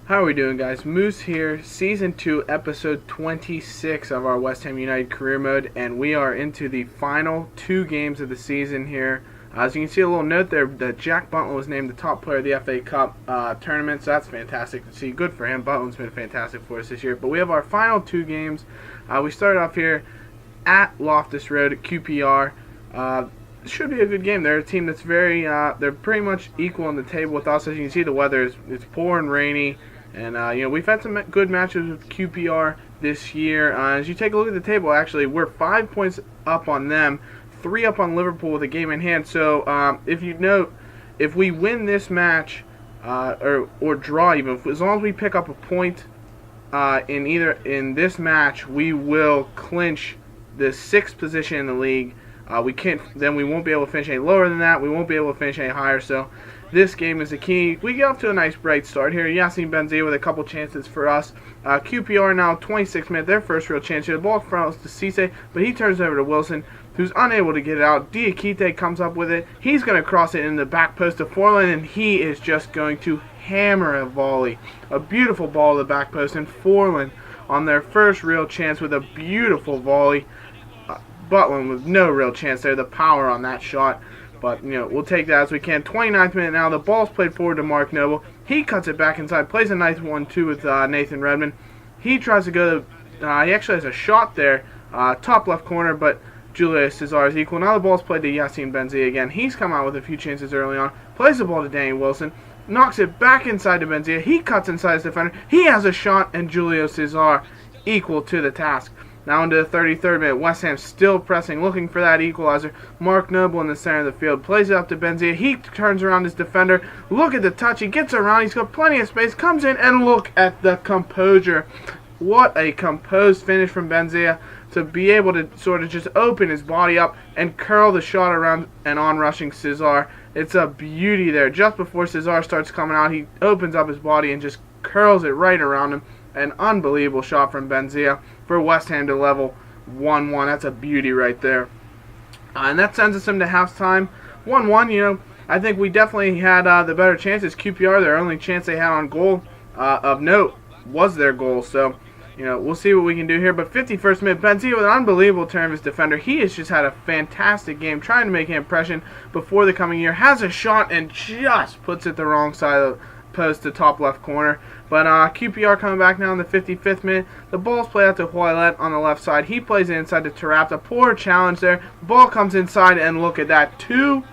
How are we doing, guys? Moose here, Season 2, Episode 26 of our West Ham United career mode, and we are into the final 2 games of the season here. As you can see, a little note there that Jack Butland was named the top player of the FA Cup tournament, so that's fantastic to see. Good for him. Butland's been fantastic for us this year. But we have our final 2 games. We started off here at Loftus Road at QPR. Should be a good game. They're a team that's they're pretty much equal on the table with us. As you can see, the weather is poor and rainy. And, we've had some good matches with QPR this year. As you take a look at the table, actually, we're 5 points up on them, 3 up on Liverpool with a game in hand. So, if you note, if we win this match, or draw even, as long as we pick up a point in this match, we will clinch the 6th position in the league. Then we won't be able to finish any lower than that. We won't be able to finish any higher. So this game is the key. We get off to a nice bright start here. Yassine Benzia with a couple chances for us. QPR now 26 minutes, their first real chance here. The ball front to Cisse, but he turns it over to Wilson, who's unable to get it out. Diakite comes up with it. He's going to cross it in the back post to Forlan, and he is just going to hammer a volley. A beautiful ball to the back post, and Forlan on their first real chance with a beautiful volley. Butland with no real chance there. The power on that shot. But, we'll take that as we can. 29th minute now. The ball's played forward to Mark Noble. He cuts it back inside. Plays a nice 1-2 with Nathan Redmond. He tries to go to... he actually has a shot there. Top left corner, but Julio Cesar is equal. Now the ball's played to Yassine Benzia again. He's come out with a few chances early on. Plays the ball to Danny Wilson. Knocks it back inside to Benzia. He cuts inside his defender. He has a shot, and Julio Cesar equal to the task. Now into the 33rd minute, West Ham still pressing, looking for that equalizer. Mark Noble in the center of the field, plays it up to Benzia. He turns around his defender. Look at the touch. He gets around. He's got plenty of space. Comes in, and look at the composure. What a composed finish from Benzia to be able to sort of just open his body up and curl the shot around an on-rushing Cesar. It's a beauty there. Just before Cesar starts coming out, he opens up his body and just curls it right around him. An unbelievable shot from Benzia for West Ham to level 1-1. That's a beauty right there. And that sends us into halftime. 1-1, I think we definitely had the better chances. QPR, their only chance they had on goal of note was their goal. So, we'll see what we can do here. But 51st minute, Benzia with an unbelievable turn of his defender. He has just had a fantastic game, trying to make an impression before the coming year. Has a shot and just puts it the wrong side of the post to top left corner. But QPR coming back now in the 55th minute. The ball's played out to Hoylett on the left side. He plays it inside to Tarap. A poor challenge there. The ball comes inside, and look at that. 2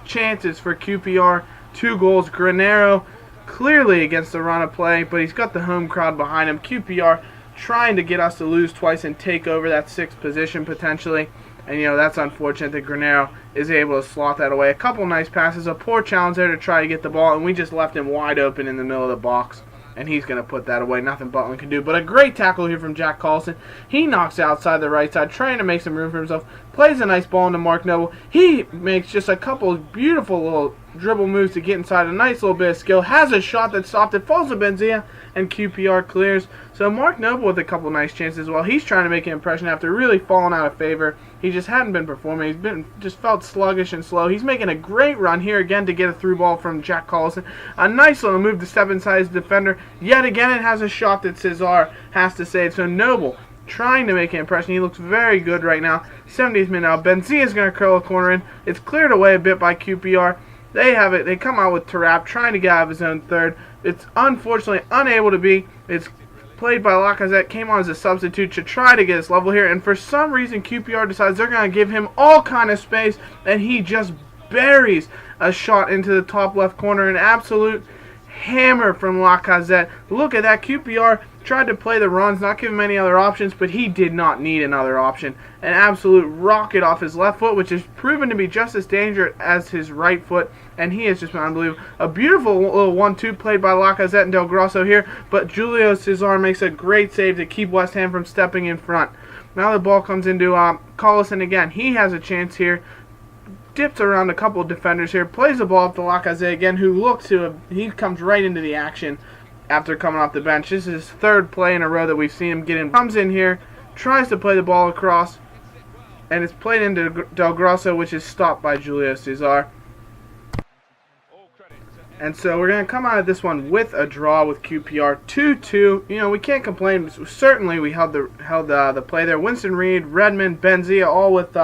chances for QPR. 2 goals. Granero clearly against the run of play, but he's got the home crowd behind him. QPR trying to get us to lose twice and take over that 6th position potentially. And, that's unfortunate that Granero is able to slot that away. A couple nice passes, a poor challenge there to try to get the ball, and we just left him wide open in the middle of the box. And he's going to put that away. Nothing Butland can do. But a great tackle here from Jack Carlson. He knocks outside the right side, trying to make some room for himself. Plays a nice ball into Mark Noble. He makes just a couple of beautiful little dribble moves to get inside. A nice little bit of skill. Has a shot that stopped it. Falls to Benzia, and QPR clears. So Mark Noble with a couple nice chances as well. He's trying to make an impression after really falling out of favor. He just hadn't been performing. He's just felt sluggish and slow. He's making a great run here again to get a through ball from Jack Carlson. A nice little move to step inside his defender. Yet again, it has a shot that Cesar has to save. So Noble trying to make an impression. He looks very good right now. 70th minute now. Benzia is going to curl a corner in. It's cleared away a bit by QPR. They have it. They come out with Tarap trying to get out of his own third. It's unfortunately unable to be. It's played by Lacazette, came on as a substitute to try to get his level here, and for some reason QPR decides they're going to give him all kind of space, and he just buries a shot into the top left corner. An absolute hammer from Lacazette. Look at that. QPR tried to play the runs, not give him any other options, but he did not need another option. An absolute rocket off his left foot, which has proven to be just as dangerous as his right foot, and he has just been unbelievable. A beautiful little 1-2 played by Lacazette and Del Grosso here, but Julio Cesar makes a great save to keep West Ham from stepping in front. Now the ball comes into Collison again. He has a chance here. Dips around a couple of defenders here. Plays the ball up to Lacazette again, who looks to he comes right into the action after coming off the bench. This is his 3rd play in a row that we've seen him get in. Comes in here, tries to play the ball across, and it's played into Del Grosso, which is stopped by Julio Cesar. And so we're going to come out of this one with a draw with QPR 2-2. You know, we can't complain. Certainly we held the play there. Winston Reed, Redmond, Benzia, all with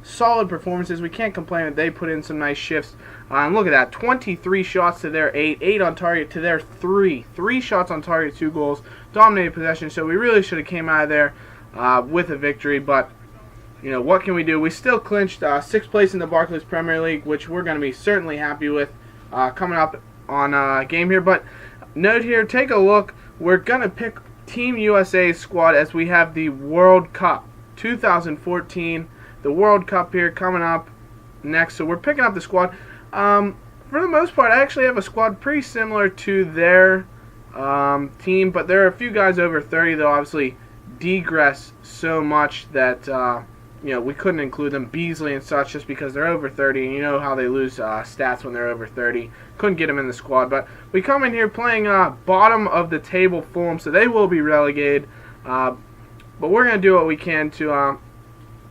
solid performances. We can't complain that they put in some nice shifts. And look at that, 23 shots to their 8, 8 on target to their 3. 3 shots on target, 2 goals, dominated possession. So we really should have came out of there with a victory. But, you know, what can we do? We still clinched 6th place in the Barclays Premier League, which we're going to be certainly happy with coming up on a game here. But note here, take a look. We're going to pick Team USA's squad as we have the World Cup 2014. The World Cup here coming up next. So we're picking up the squad. For the most part, I actually have a squad pretty similar to their team, but there are a few guys over 30 that obviously degress so much that you know, we couldn't include them, Beasley and such, just because they're over 30, and you know how they lose stats when they're over 30. Couldn't get them in the squad, but we come in here playing bottom of the table Fulham, so they will be relegated. But we're going to do what we can to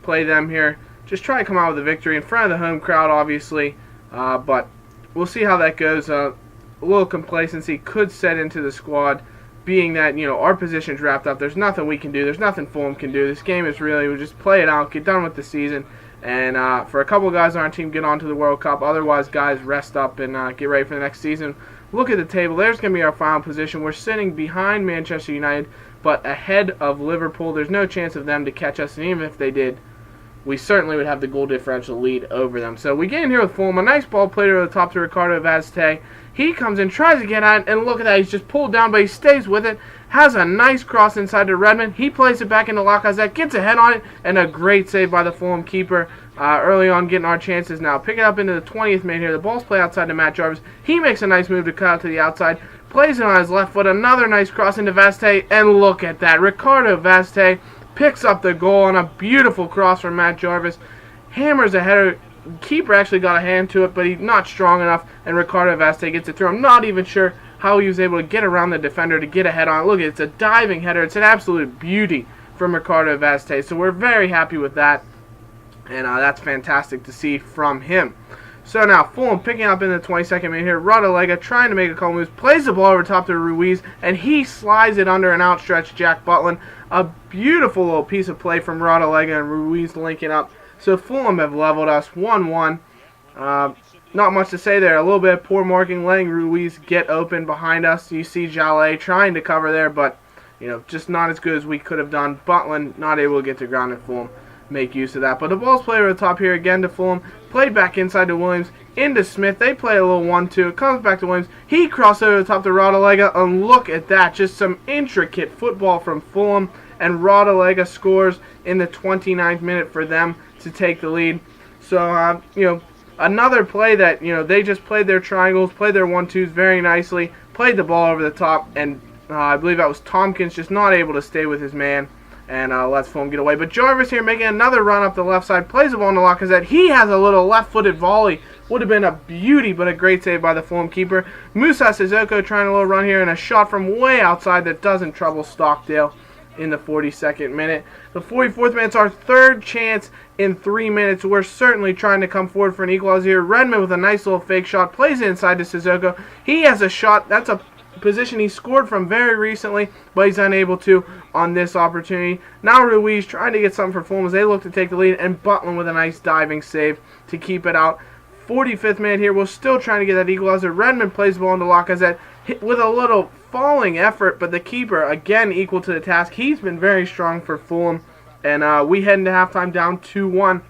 play them here. Just try to come out with a victory in front of the home crowd, obviously. But we'll see how that goes. A little complacency could set into the squad, being that, you know, our position's wrapped up. There's nothing we can do. There's nothing Fulham can do. This game is really, we just play it out, get done with the season, and for a couple of guys on our team, get on to the World Cup. Otherwise, guys, rest up and get ready for the next season. Look at the table. There's going to be our final position. We're sitting behind Manchester United, but ahead of Liverpool. There's no chance of them to catch us, and even if they did, we certainly would have the goal differential lead over them. So we get in here with Fulham. A nice ball played over the top to Ricardo Vazte. He comes in, tries to get at it, and look at that. He's just pulled down, but he stays with it. Has a nice cross inside to Redmond. He plays it back into Lacazette, gets a head on it, and a great save by the Fulham keeper early on, getting our chances now. Pick it up into the 20th minute here. The ball's played outside to Matt Jarvis. He makes a nice move to cut out to the outside. Plays it on his left foot. Another nice cross into Vazte, and look at that. Ricardo Vazte picks up the goal on a beautiful cross from Matt Jarvis. Hammers a header. Keeper actually got a hand to it, but he's not strong enough, and Ricardo Vazte gets it through. I'm not even sure how he was able to get around the defender to get a head on it. Look, it's a diving header. It's an absolute beauty from Ricardo Vazte, so we're very happy with that, and that's fantastic to see from him. So now, Fulham picking up in the 22nd minute here. Rodalega trying to make a couple moves, plays the ball over top to Ruiz, and he slides it under an outstretched Jack Butland. A beautiful little piece of play from Rodalega and Ruiz linking up. So Fulham have leveled us 1-1. Not much to say there. A little bit of poor marking, letting Ruiz get open behind us. You see Jallet trying to cover there, but you know, just not as good as we could have done. Butland not able to get to ground, and Fulham make use of that. But the ball's played over the top here again to Fulham. Played back inside to Williams. Into Smith. They play a little 1-2. It comes back to Williams. He crosses over the top to Rodalega. And look at that. Just some intricate football from Fulham. And Rodalega scores in the 29th minute for them to take the lead. So, you know, another play that, you know, they just played their triangles, played their 1-2s very nicely, played the ball over the top, and I believe that was Tompkins just not able to stay with his man, and lets Fulham get away. But Jarvis here making another run up the left side, plays the ball to Lacazette. He has a little left-footed volley. Would have been a beauty, but a great save by the Fulham keeper. Musa Sissoko trying a little run here, and a shot from way outside that doesn't trouble Stockdale in the 42nd minute. The 44th minute's our third chance in 3 minutes. We're certainly trying to come forward for an equalizer here. Redmond with a nice little fake shot, plays it inside to Sissoko. He has a shot. That's a position he scored from very recently, but he's unable to on this opportunity. Now Ruiz trying to get something for Fulham as they look to take the lead, and Butland with a nice diving save to keep it out. 45th minute here, we're still trying to get that equalizer. Redmond plays the ball into Lacazette with a little falling effort, but the keeper, again, equal to the task. He's been very strong for Fulham, and we head into halftime down 2-1,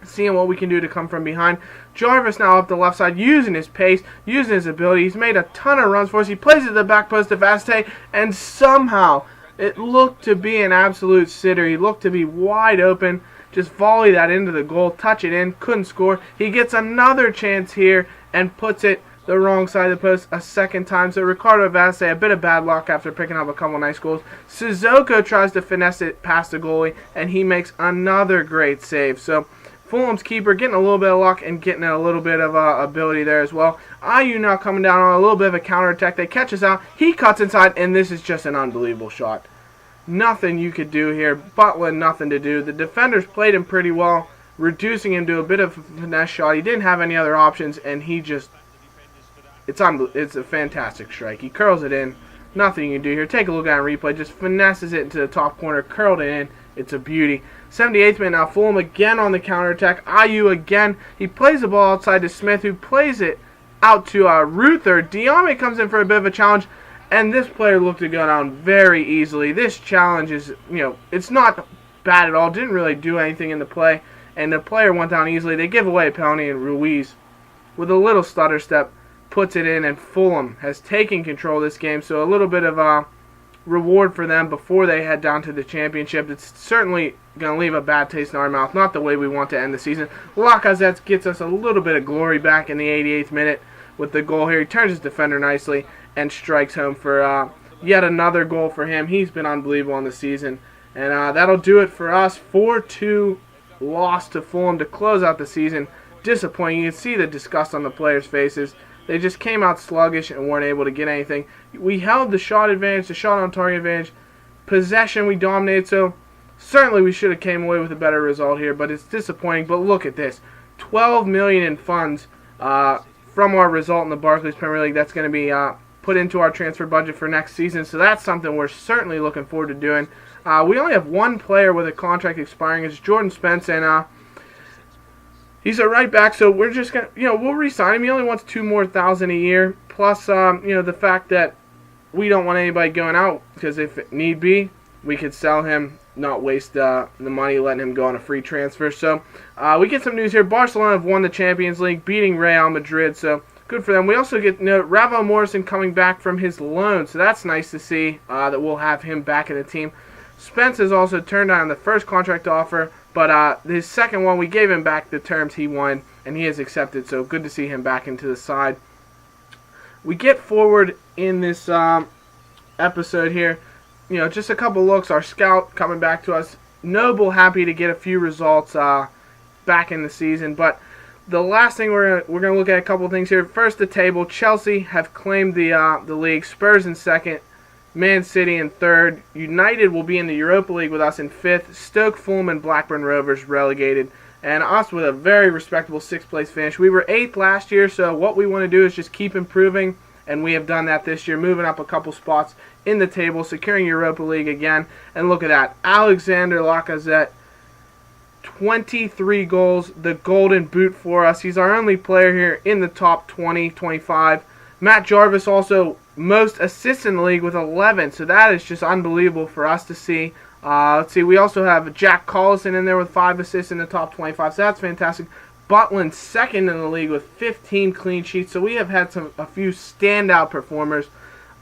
seeing what we can do to come from behind. Jarvis now up the left side, using his pace, using his ability. He's made a ton of runs for us. He plays it to the back post to Vazte, and somehow it looked to be an absolute sitter. He looked to be wide open. Just volley that into the goal, touch it in, couldn't score. He gets another chance here and puts it the wrong side of the post a second time. So Ricardo Vazte, a bit of bad luck after picking up a couple nice goals. Sissoko tries to finesse it past the goalie, and he makes another great save. So Fulham's keeper getting a little bit of luck and getting a little bit of ability there as well. IU now coming down on a little bit of a counterattack. They catch us out. He cuts inside, and this is just an unbelievable shot. Nothing you could do here. Butland, nothing to do. The defenders played him pretty well, reducing him to a bit of a finesse shot. He didn't have any other options, and he just it's a fantastic strike. He curls it in. Nothing you can do here. Take a look at it in replay. Just finesses it into the top corner. Curled it in. It's a beauty. 78th minute now. Fulham again on the counterattack. Ayew again. He plays the ball outside to Smith, who plays it out to Ruther. Diame comes in for a bit of a challenge, and this player looked to go down very easily. This challenge is, it's not bad at all. Didn't really do anything in the play, and the player went down easily. They give away a penalty, and Ruiz, with a little stutter step, puts it in, and Fulham has taken control of this game. So a little bit of a reward for them before they head down to the championship. It's certainly going to leave a bad taste in our mouth. Not the way we want to end the season. Lacazette gets us a little bit of glory back in the 88th minute with the goal here. He turns his defender nicely and strikes home for yet another goal for him. He's been unbelievable on the season. And that'll do it for us. 4-2 loss to Fulham to close out the season. Disappointing. You can see the disgust on the players' faces. They just came out sluggish and weren't able to get anything. We held the shot advantage, the shot on target advantage. Possession, we dominated, so certainly we should have came away with a better result here, but it's disappointing. But look at this. $12 million in funds from our result in the Barclays Premier League. That's going to be put into our transfer budget for next season, so that's something we're certainly looking forward to doing. We only have one player with a contract expiring. It's Jordan Spence, and he's a right back, so we're just going to, we'll re-sign him. He only wants $2,000 more a year, plus, the fact that we don't want anybody going out, because if need be, we could sell him, not waste the money, letting him go on a free transfer. So we get some news here. Barcelona have won the Champions League, beating Real Madrid, so good for them. We also get Ravel Morrison coming back from his loan, so that's nice to see that we'll have him back in the team. Spence has also turned down the first contract offer, but his second one, we gave him back the terms he wanted, and he has accepted, so good to see him back into the side. We get forward in this episode here. Just a couple looks. Our scout coming back to us. Noble happy to get a few results back in the season, but the last thing we're going to look at a couple things here. First, the table. Chelsea have claimed the league. Spurs in second. Man City in third. United will be in the Europa League with us in fifth. Stoke, Fulham, and Blackburn Rovers relegated. And us with a very respectable sixth place finish. We were eighth last year, so what we want to do is just keep improving, and we have done that this year, moving up a couple spots in the table, securing Europa League again. And look at that. Alexander Lacazette, 23 goals, the golden boot for us. He's our only player here in the top 20, 25. Matt Jarvis also most assists in the league with 11, so that is just unbelievable for us to see. Let's see, we also have Jack Collison in there with 5 assists in the top 25, so that's fantastic. Butland second in the league with 15 clean sheets, so we have had a few standout performers.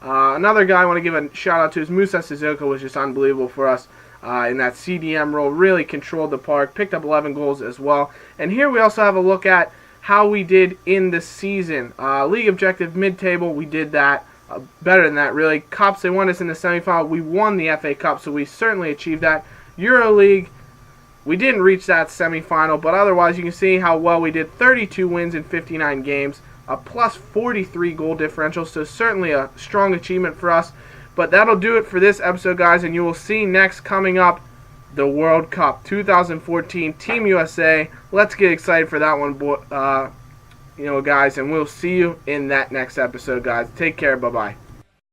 Another guy I want to give a shout out to is Musa Sissoko, was just unbelievable for us in that CDM role. Really controlled the park, picked up 11 goals as well. And here we also have a look at how we did in the season. League objective mid-table, we did that. Better than that, really. Cups, they won us in the semifinal. We won the FA Cup, so we certainly achieved that. EuroLeague, we didn't reach that semifinal, but otherwise you can see how well we did. 32 wins in 59 games, a plus 43 goal differential, so certainly a strong achievement for us. But that'll do it for this episode, guys, and you will see next coming up the World Cup 2014 Team USA. Let's get excited for that one, guys, and we'll see you in that next episode, guys. Take care. Bye-bye.